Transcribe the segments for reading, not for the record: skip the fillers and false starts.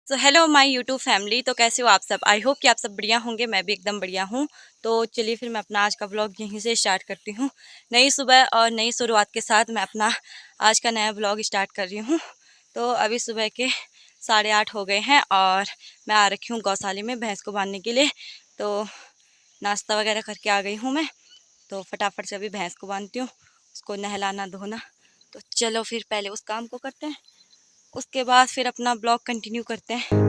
So hello my YouTube family. तो कैसे हो आप सब? आई होप कि आप सब बढ़िया होंगे। मैं भी एकदम बढ़िया हूँ। तो चलिए फिर मैं अपना आज का व्लॉग यहीं से स्टार्ट करती हूँ। नई सुबह और नई शुरुआत के साथ मैं अपना आज का नया व्लॉग स्टार्ट कर रही हूँ। तो अभी सुबह के 8:30 हो गए हैं और मैं आ रखी हूँ गौशाले में भैंस को बांधने के लिए। तो नाश्ता वगैरह करके आ गई हूँ मैं। तो फटाफट से अभी भैंस को बांधती हूँ, उसको नहलाना धोना। तो चलो फिर पहले उस काम को करते हैं, उसके बाद फिर अपना ब्लॉग कंटिन्यू करते हैं।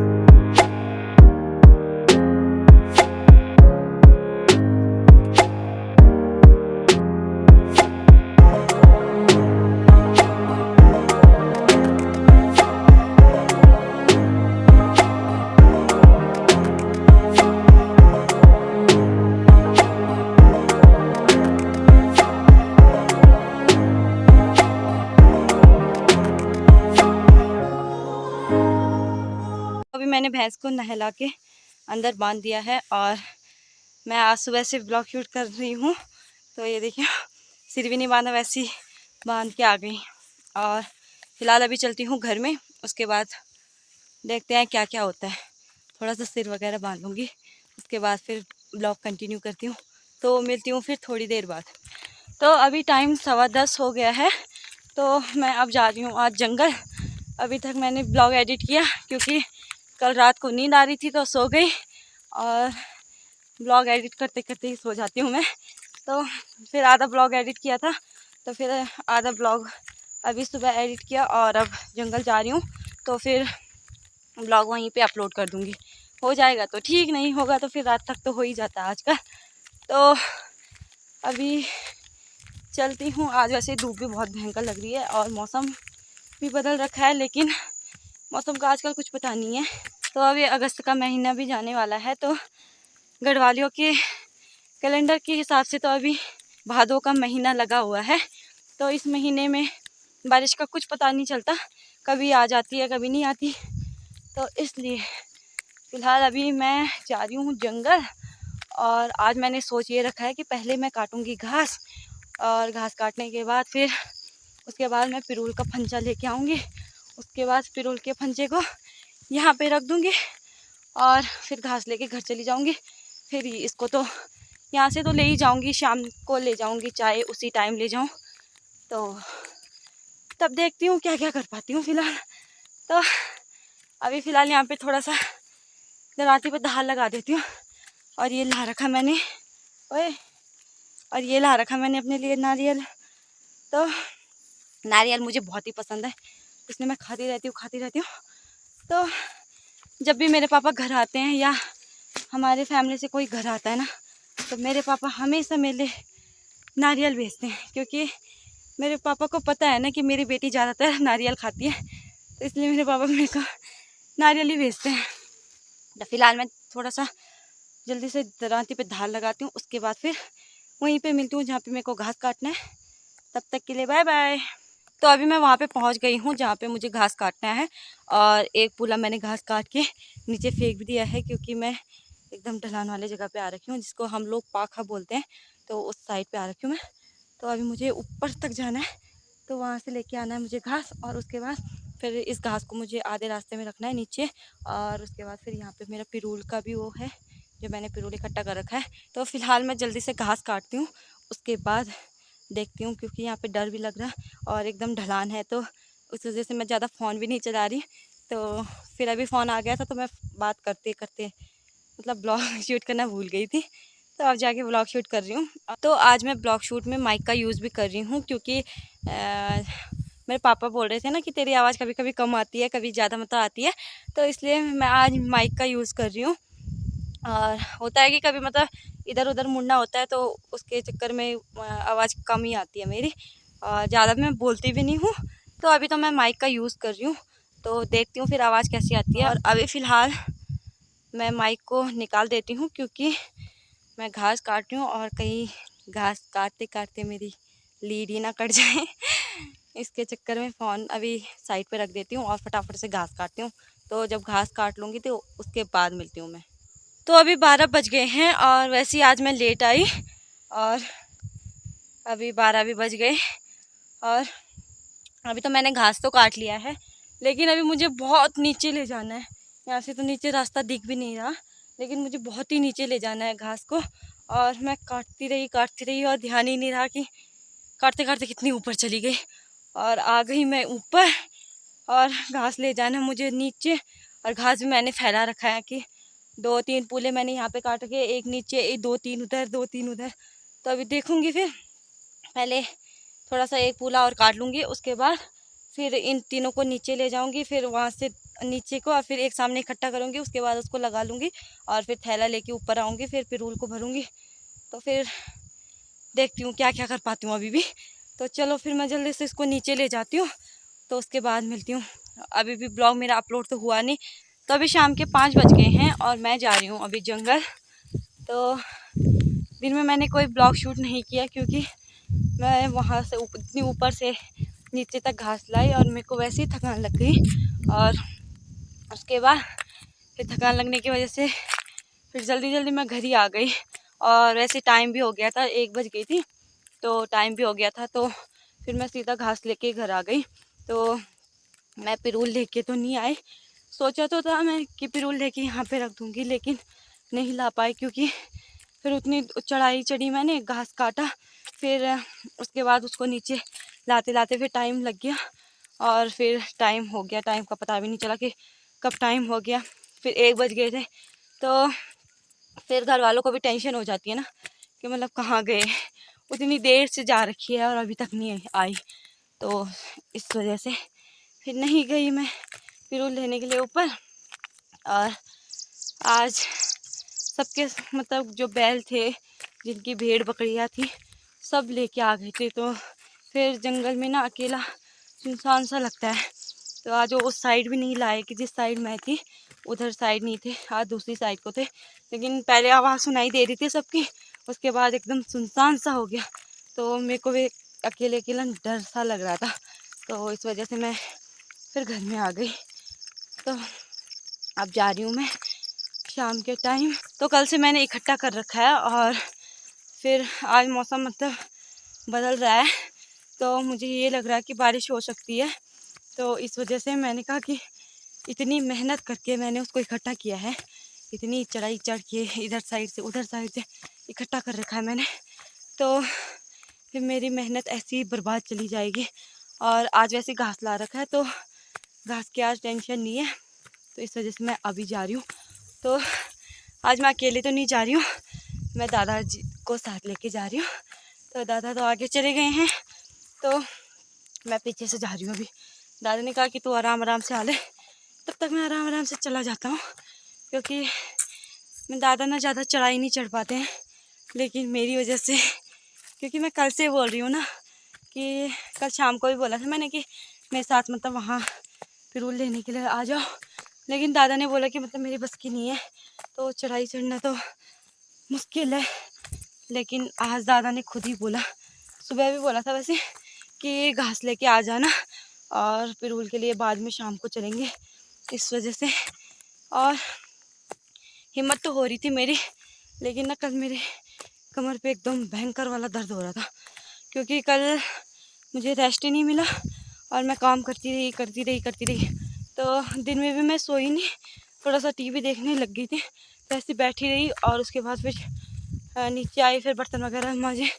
अभी मैंने भैंस को नहला के अंदर बांध दिया है और मैं आज सुबह से ब्लॉग शूट कर रही हूँ। तो ये देखिए, सिर भी नहीं बांधा, वैसे ही बांध के आ गई। और फिलहाल अभी चलती हूँ घर में, उसके बाद देखते हैं क्या क्या होता है। थोड़ा सा सिर वगैरह बांध लूँगी, उसके बाद फिर ब्लॉग कंटिन्यू करती हूँ। तो मिलती हूँ फिर थोड़ी देर बाद। तो अभी टाइम 10:15 हो गया है। तो मैं अब जा रही हूँ आज जंगल। अभी तक मैंने ब्लॉग एडिट किया क्योंकि कल रात को नींद आ रही थी तो सो गई, और ब्लॉग एडिट करते करते ही सो जाती हूँ मैं। तो फिर आधा ब्लॉग एडिट किया था, तो फिर आधा ब्लॉग अभी सुबह एडिट किया और अब जंगल जा रही हूँ। तो फिर ब्लॉग वहीं पे अपलोड कर दूँगी। हो जाएगा तो ठीक, नहीं होगा तो फिर रात तक तो हो ही जाता है आजकल। तो अभी चलती हूँ। आज वैसे धूप भी बहुत भयंकर लग रही है और मौसम भी बदल रखा है, लेकिन मौसम का आजकल कुछ पता नहीं है। तो अभी अगस्त का महीना भी जाने वाला है, तो गढ़वालियों के कैलेंडर के हिसाब से तो अभी भादों का महीना लगा हुआ है। तो इस महीने में बारिश का कुछ पता नहीं चलता, कभी आ जाती है कभी नहीं आती। तो इसलिए फ़िलहाल अभी मैं जा रही हूँ जंगल। और आज मैंने सोच ये रखा है कि पहले मैं काटूँगी घास, और घास काटने के बाद फिर उसके बाद मैं पिरूल का फंचा लेके आऊँगी। उसके बाद पिरूल के फंचे को यहाँ पे रख दूँगी और फिर घास लेके घर चली जाऊँगी। फिर इसको तो यहाँ से तो ले ही जाऊँगी, शाम को ले जाऊँगी, चाहे उसी टाइम ले जाऊँ। तो तब देखती हूँ क्या क्या कर पाती हूँ फ़िलहाल। तो अभी फ़िलहाल यहाँ पे थोड़ा सा दराती पे धार लगा देती हूँ। और ये ला रखा मैंने, ओए, और ये ला रखा मैंने अपने लिए नारियल। तो नारियल मुझे बहुत ही पसंद है, इसलिए मैं खाती रहती हूँ। तो जब भी मेरे पापा घर आते हैं या हमारे फैमिली से कोई घर आता है ना, तो मेरे पापा हमेशा मेरे लिए नारियल भेजते हैं, क्योंकि मेरे पापा को पता है ना कि मेरी बेटी ज़्यादातर नारियल खाती है, तो इसलिए मेरे पापा मेरे को नारियल ही भेजते हैं। तो फिलहाल मैं थोड़ा सा जल्दी से दरांती पे धार लगाती हूँ, उसके बाद फिर वहीं पे मिलती हूँ जहाँ पे मेरे को घास काटना है। तब तक के लिए बाय बाय। तो अभी मैं वहाँ पे पहुँच गई हूँ जहाँ पे मुझे घास काटना है, और एक पूला मैंने घास काट के नीचे फेंक भी दिया है, क्योंकि मैं एकदम ढलान वाली जगह पे आ रखी हूँ, जिसको हम लोग पाखा बोलते हैं। तो उस साइड पे आ रखी हूँ मैं। तो अभी मुझे ऊपर तक जाना है, तो वहाँ से लेके आना है मुझे घास, और उसके बाद फिर इस घास को मुझे आधे रास्ते में रखना है नीचे। और उसके बाद फिर यहाँ पे मेरा पिरूल का भी वो है, जो मैंने पिरूल इकट्ठा कर रखा है। तो फिलहाल मैं जल्दी से घास काटती हूँ, उसके बाद देखती हूँ, क्योंकि यहाँ पे डर भी लग रहा है और एकदम ढलान है, तो उस वजह से मैं ज़्यादा फ़ोन भी नहीं चला रही। तो फिर अभी फ़ोन आ गया था, तो मैं बात करते करते मतलब ब्लॉग शूट करना भूल गई थी। तो अब जाके ब्लॉग शूट कर रही हूँ। तो आज मैं ब्लॉग शूट में माइक का यूज़ भी कर रही हूँ, क्योंकि मेरे पापा बोल रहे थे ना कि तेरी आवाज़ कभी कभी कम आती है, कभी ज़्यादा मतलब आती है। तो इसलिए मैं आज माइक का यूज़ कर रही हूँ। और होता है कि कभी मतलब इधर उधर मुड़ना होता है, तो उसके चक्कर में आवाज़ कम ही आती है मेरी, और ज़्यादा मैं बोलती भी नहीं हूँ। तो अभी तो मैं माइक का यूज़ कर रही हूँ, तो देखती हूँ फिर आवाज़ कैसी आती है। और अभी फ़िलहाल मैं माइक को निकाल देती हूँ, क्योंकि मैं घास काट रही हूँ और कहीं घास काटते काटते मेरी लीड ही ना कट जाए। इसके चक्कर में फ़ोन अभी साइड पे रख देती हूँ और फटाफट से घास काटती हूँ। तो जब घास काट लूँगी तो उसके बाद मिलती हूँ मैं। तो अभी 12 बज गए हैं, और वैसे ही आज मैं लेट आई, और अभी 12 भी बज गए। और अभी तो मैंने घास तो काट लिया है, लेकिन अभी मुझे बहुत नीचे ले जाना है, यहाँ से तो नीचे रास्ता दिख भी नहीं रहा, लेकिन मुझे बहुत ही नीचे ले जाना है घास को। और मैं काटती रही और ध्यान ही नहीं रहा कि काटते काटते कितनी ऊपर चली गई और आ गई मैं ऊपर। और घास ले जाना मुझे नीचे, और घास भी मैंने फैला रखा है कि 2-3 पूले मैंने यहाँ पे काट के, एक नीचे, एक 2-3 उधर, 2-3 उधर। तो अभी देखूँगी, फिर पहले थोड़ा सा एक पूला और काट लूँगी, उसके बाद फिर इन तीनों को नीचे ले जाऊँगी, फिर वहाँ से नीचे को और फिर एक सामने इकट्ठा करूँगी, उसके बाद उसको लगा लूँगी और फिर थैला लेके ऊपर आऊँगी, फिर पिरूल को भरूँगी। तो फिर देखती हूँ क्या क्या कर पाती हूँ अभी भी। तो चलो फिर मैं जल्दी से इसको नीचे ले जाती हूँ, तो उसके बाद मिलती हूँ। अभी भी ब्लॉग मेरा अपलोड तो हुआ नहीं। तो अभी शाम के 5 बज गए हैं और मैं जा रही हूँ अभी जंगल। तो दिन में मैंने कोई ब्लॉग शूट नहीं किया क्योंकि मैं वहाँ से इतनी ऊपर से नीचे तक घास लाई और मेरे को वैसे ही थकान लग गई। और उसके बाद फिर थकान लगने की वजह से फिर जल्दी जल्दी मैं घर ही आ गई। और वैसे टाइम भी हो गया था, 1 बज गई थी, तो टाइम भी हो गया था। तो फिर मैं सीधा घास लेके घर आ गई। तो मैं पिरूल लेके तो नहीं आई, सोचा तो था मैं कि पिरूल लेके यहाँ पे रख दूँगी, लेकिन नहीं ला पाई क्योंकि फिर उतनी चढ़ाई चढ़ी, मैंने घास काटा, फिर उसके बाद उसको नीचे लाते लाते फिर टाइम लग गया और फिर टाइम हो गया। टाइम का पता भी नहीं चला कि कब टाइम हो गया। फिर 1 बज गए थे। तो फिर घर वालों को भी टेंशन हो जाती है ना कि मतलब कहाँ गए, उतनी देर से जा रखी है और अभी तक नहीं आई। तो इस वजह से फिर नहीं गई मैं पिरूल लेने के लिए ऊपर। और आज सबके मतलब जो बैल थे, जिनकी भेड़ बकरियाँ थी, सब लेके आ गए थे। तो फिर जंगल में ना अकेला सुनसान सा लगता है। तो आज वो उस साइड भी नहीं लाए कि जिस साइड मैं थी, उधर साइड नहीं थे, आज दूसरी साइड को थे। लेकिन पहले आवाज़ सुनाई दे रही थी सबकी, उसके बाद एकदम सुनसान सा हो गया। तो मेरे को भी अकेले अकेला डर सा लग रहा था, तो इस वजह से मैं फिर घर में आ गई। तो अब जा रही हूँ मैं शाम के टाइम। तो कल से मैंने इकट्ठा कर रखा है और फिर आज मौसम मतलब बदल रहा है, तो मुझे ये लग रहा है कि बारिश हो सकती है। तो इस वजह से मैंने कहा कि इतनी मेहनत करके मैंने उसको इकट्ठा किया है, इतनी चढ़ाई चढ़ के इधर साइड से उधर साइड से इकट्ठा कर रखा है मैंने, तो फिर मेरी मेहनत ऐसी ही बर्बाद चली जाएगी। और आज वैसे घास ला रखा है, तो घास की आज टेंशन नहीं है। तो इस वजह से मैं अभी जा रही हूँ। तो आज मैं अकेले तो नहीं जा रही हूँ, मैं दादाजी को साथ लेके जा रही हूँ। तो दादा तो आगे चले गए हैं, तो मैं पीछे से जा रही हूँ अभी। दादा ने कहा कि तू आराम आराम से आ ले, तब तक मैं आराम आराम से चला जाता हूँ, क्योंकि मैं दादा ना ज़्यादा चढ़ाई नहीं चढ़ पाते हैं, लेकिन मेरी वजह से, क्योंकि मैं कल से बोल रही हूँ ना कि कल शाम को भी बोला था मैंने कि मेरे साथ मतलब वहाँ पिरूल लेने के लिए आ जाओ, लेकिन दादा ने बोला कि मतलब मेरी बस की नहीं है, तो चढ़ाई चढ़ना तो मुश्किल है। लेकिन आज दादा ने खुद ही बोला, सुबह भी बोला था वैसे, कि घास लेके आ जाना और पिरूल के लिए बाद में शाम को चलेंगे। इस वजह से और हिम्मत तो हो रही थी मेरी, लेकिन ना कल मेरे कमर पे एकदम भयंकर वाला दर्द हो रहा था, क्योंकि कल मुझे रेस्ट ही नहीं मिला और मैं काम करती रही। तो दिन में भी मैं सोई नहीं, थोड़ा सा टीवी देखने लग गई थी, तो ऐसे बैठी रही। और उसके बाद फिर नीचे आई, फिर बर्तन वगैरह मांजे,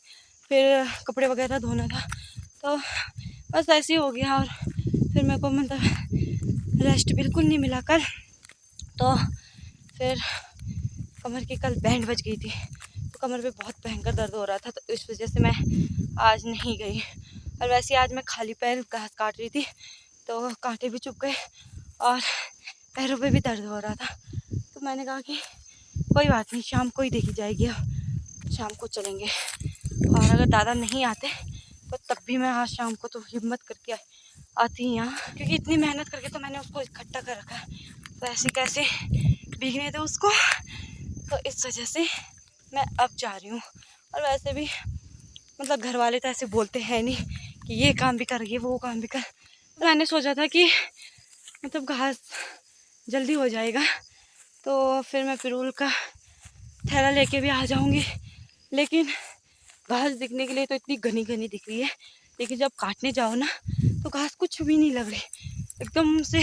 फिर कपड़े वगैरह धोना था, तो बस ऐसे ही हो गया। और फिर मेरे को मतलब रेस्ट बिल्कुल नहीं मिला कल। तो फिर कमर की कल बैंड बज गई थी, तो कमर पे बहुत भयंकर दर्द हो रहा था, तो इस वजह से मैं आज नहीं गई। और वैसे आज मैं खाली पैर घास काट रही थी, तो कांटे भी चुभ गए और पैरों पे भी दर्द हो रहा था। तो मैंने कहा कि कोई बात नहीं, शाम को ही देखी जाएगी, अब शाम को चलेंगे। और अगर दादा नहीं आते तो तब भी मैं आज शाम को तो हिम्मत करके आती यहाँ, क्योंकि इतनी मेहनत करके तो मैंने उसको इकट्ठा कर रखा है, तो ऐसे कैसे भीगने दो उसको। तो इस वजह से मैं अब जा रही हूँ। और वैसे भी मतलब घर वाले तो ऐसे बोलते हैं नहीं कि ये काम भी कर, ये वो काम भी कर। तो मैंने सोचा था कि मतलब घास जल्दी हो जाएगा, तो फिर मैं पिरूल का थैला लेके भी आ जाऊँगी। लेकिन घास दिखने के लिए तो इतनी घनी घनी दिख रही है, लेकिन जब काटने जाओ ना तो घास कुछ भी नहीं लग रही, एकदम से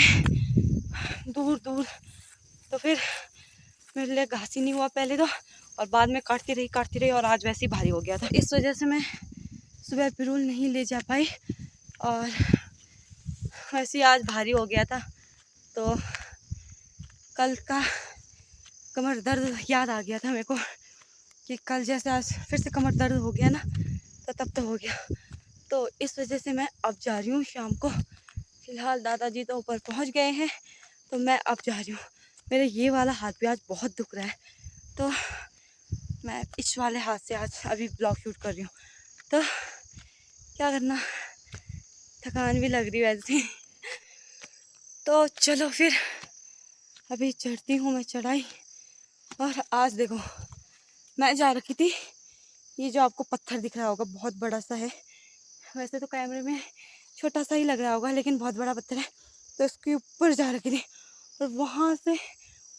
दूर दूर तो फिर मेरे लिए घास ही नहीं हुआ पहले तो, और बाद में काटती रही और आज वैसे ही भारी हो गया था। इस वजह से मैं सुबह पिरूल नहीं ले जा पाई और वैसे ही आज भारी हो गया था। तो कल का कमर दर्द याद आ गया था मेरे को कि कल जैसे आज फिर से कमर दर्द हो गया ना, तो तब तो हो गया। तो इस वजह से मैं अब जा रही हूँ शाम को। फ़िलहाल दादाजी तो ऊपर पहुँच गए हैं, तो मैं अब जा रही हूँ। मेरे ये वाला हाथ भी आज बहुत दुख रहा है, तो मैं इस वाले हाथ से आज अभी ब्लॉग शूट कर रही हूँ। तो क्या करना, थकान भी लग रही है वैसे। तो चलो फिर अभी चढ़ती हूँ मैं चढ़ाई। और आज देखो मैं जा रखी थी, ये जो आपको पत्थर दिख रहा होगा बहुत बड़ा सा है, वैसे तो कैमरे में छोटा सा ही लग रहा होगा लेकिन बहुत बड़ा पत्थर है। तो इसके ऊपर जा रखी थी और वहाँ से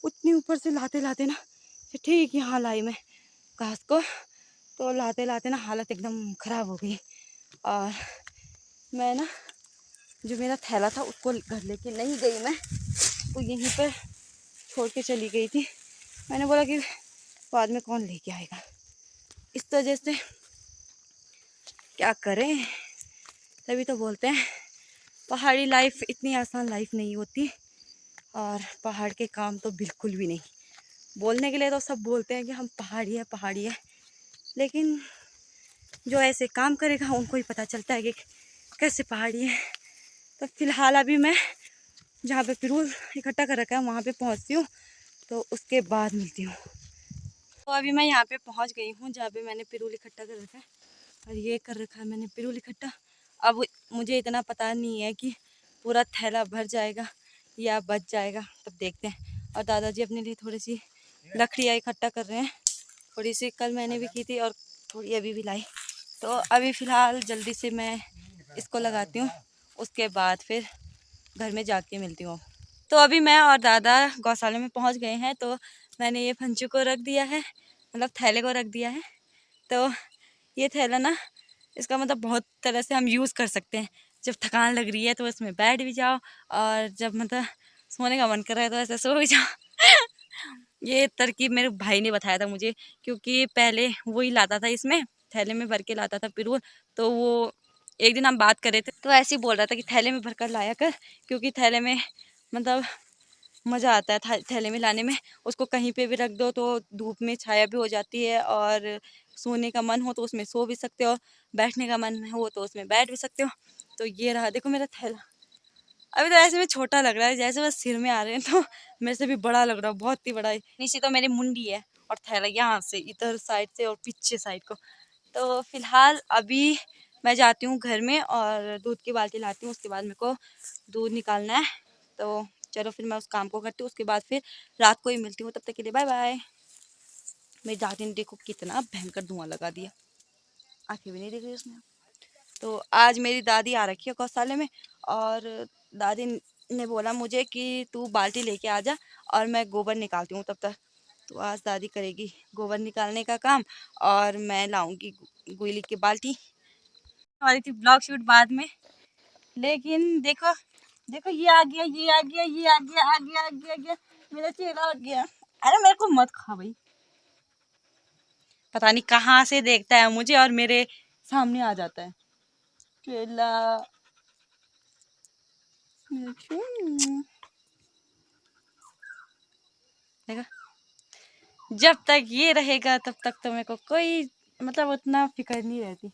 उतनी ऊपर से लाते लाते ना फिर ठीक यहाँ लाई मैं घास को। तो लाते लाते ना हालत एकदम ख़राब हो गई और मैं ना जो मेरा थैला था उसको घर लेके नहीं गई, मैं वो यहीं पर छोड़ के चली गई थी। मैंने बोला कि बाद में कौन लेके आएगा, इस वजह से क्या करें। तभी तो बोलते हैं पहाड़ी लाइफ इतनी आसान लाइफ नहीं होती, और पहाड़ के काम तो बिल्कुल भी नहीं। बोलने के लिए तो सब बोलते हैं कि हम पहाड़ी है, लेकिन जो ऐसे काम करेगा उनको ही पता चलता है कि कैसे पहाड़ी है। तो फिलहाल अभी मैं जहाँ पे पिरूल इकट्ठा कर रखा है वहाँ पे पहुँचती हूँ, तो उसके बाद मिलती हूँ। तो अभी मैं यहाँ पे पहुँच गई हूँ जहाँ पे मैंने पिरूल इकट्ठा कर रखा है, और ये कर रखा है मैंने पिरूल इकट्ठा। अब मुझे इतना पता नहीं है कि पूरा थैला भर जाएगा या बच जाएगा, तब देखते हैं। और दादाजी अपने लिए थोड़ी सी लकड़ियाँ इकट्ठा कर रहे हैं, थोड़ी सी कल मैंने भी की थी और थोड़ी अभी भी लाई। तो अभी फ़िलहाल जल्दी से मैं इसको लगाती हूँ, उसके बाद फिर घर में जाके मिलती हूँ। तो अभी मैं और दादा गौशाले में पहुँच गए हैं, तो मैंने ये फंचू को रख दिया है, मतलब थैले को रख दिया है। तो ये थैला ना, इसका मतलब बहुत तरह से हम यूज़ कर सकते हैं। जब थकान लग रही है तो इसमें बैठ भी जाओ, और जब मतलब सोने का मन कर रहा है तो ऐसे सो भी जाओ। ये तरकीब मेरे भाई ने बताया था मुझे, क्योंकि पहले वो ही लाता था, इसमें थैले में भर के लाता था पिरूल। तो वो एक दिन हम बात कर रहे थे तो ऐसे ही बोल रहा था कि थैले में भर कर लाया कर, क्योंकि थैले में मतलब मज़ा आता है थैले में लाने में। उसको कहीं पे भी रख दो तो धूप में छाया भी हो जाती है, और सोने का मन हो तो उसमें सो भी सकते हो, बैठने का मन हो तो उसमें बैठ भी सकते हो। तो ये रहा देखो मेरा थैला। अभी तो ऐसे में छोटा लग रहा है, जैसे बस सिर में आ रहे हैं, तो मेरे से भी बड़ा लग रहा है, बहुत ही बड़ा है। नीचे तो मेरी मुंडी है और थैला यहाँ से इधर साइड से और पीछे साइड को। तो फिलहाल अभी मैं जाती हूँ घर में और दूध की बाल्टी लाती हूँ, उसके बाद मेरे को दूध निकालना है। तो चलो फिर मैं उस काम को करती हूँ, उसके बाद फिर रात को ही मिलती हूँ। तब तक के लिए बाय बाय। मेरी दादी ने देखो कितना भयंकर धुआं लगा दिया, आंखें भी नहीं दिख रही उसमें। तो आज मेरी दादी आ रखी है गौशाले में, और दादी ने बोला मुझे कि तू बाल्टी लेके आ जा और मैं गोबर निकालती हूँ तब तक। तो आज दादी करेगी गोबर निकालने का काम और मैं लाऊंगी गोइली की बाल्टी। वाली थी ब्लॉग शूट बाद में, लेकिन देखो देखो ये आ गया, ये आ गया, ये आ गया, आ गया, आ गया, आ गया, मेरा चेहरा आ गया। अरे मेरे को मत खा भाई, पता नहीं कहाँ से देखता है मुझे और मेरे सामने आ जाता है केला। देखा, जब तक ये रहेगा तब तक तो मेरे को कोई मतलब उतना फिक्र नहीं रहती।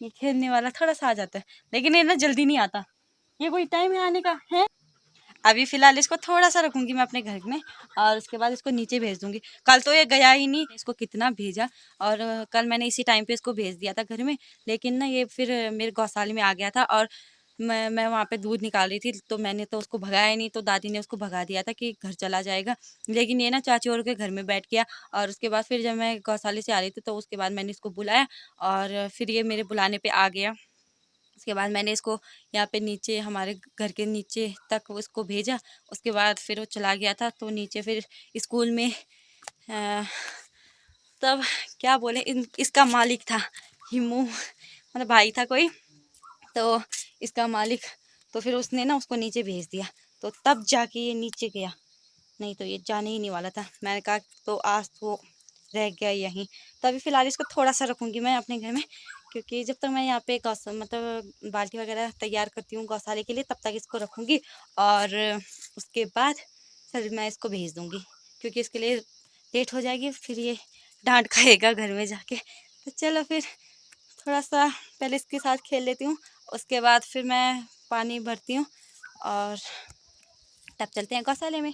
ये खेलने वाला थोड़ा सा आ जाता है, लेकिन ये ना जल्दी नहीं आता। ये कोई टाइम है आने का है। अभी फ़िलहाल इसको थोड़ा सा रखूँगी मैं अपने घर में, और उसके बाद इसको नीचे भेज दूँगी। कल तो ये गया ही नहीं, इसको कितना भेजा, और कल मैंने इसी टाइम पे इसको भेज दिया था घर में। लेकिन ना ये फिर मेरे गौशाले में आ गया था, और मैं वहाँ पे दूध निकाल रही थी, तो मैंने तो उसको भगाया ही नहीं, तो दादी ने उसको भगा दिया था कि घर चला जाएगा। लेकिन ये ना चाची और के घर में बैठ गया, और उसके बाद फिर जब मैं गौशाले से आ रही थी तो उसके बाद मैंने इसको बुलाया, और फिर ये मेरे बुलाने पर आ गया। उसके बाद मैंने इसको यहाँ पे नीचे हमारे घर के नीचे तक उसको भेजा। उसके बाद फिर वो चला गया था, तो नीचे फिर स्कूल में तब क्या बोले, इसका मालिक था हिमू, मतलब भाई था कोई, तो इसका मालिक, तो फिर उसने ना उसको नीचे भेज दिया, तो तब जाके ये नीचे गया, नहीं तो ये जाने ही नहीं वाला था। मैंने कहा तो आज तो रह गया यहीं। तो अभी फ़िलहाल इसको थोड़ा-सा रखूँगी मैं अपने घर में, क्योंकि जब तक मैं यहाँ पे मतलब बाल्टी वगैरह तैयार करती हूँ गौशाले के लिए, तब तक इसको रखूँगी और उसके बाद फिर मैं इसको भेज दूँगी, क्योंकि इसके लिए लेट हो जाएगी, फिर ये डाँट खाएगा घर में जाके। तो चलो फिर थोड़ा-सा पहले इसके साथ खेल लेती हूँ, उसके बाद फिर मैं पानी भरती हूँ और तब चलते हैं गौशाले में।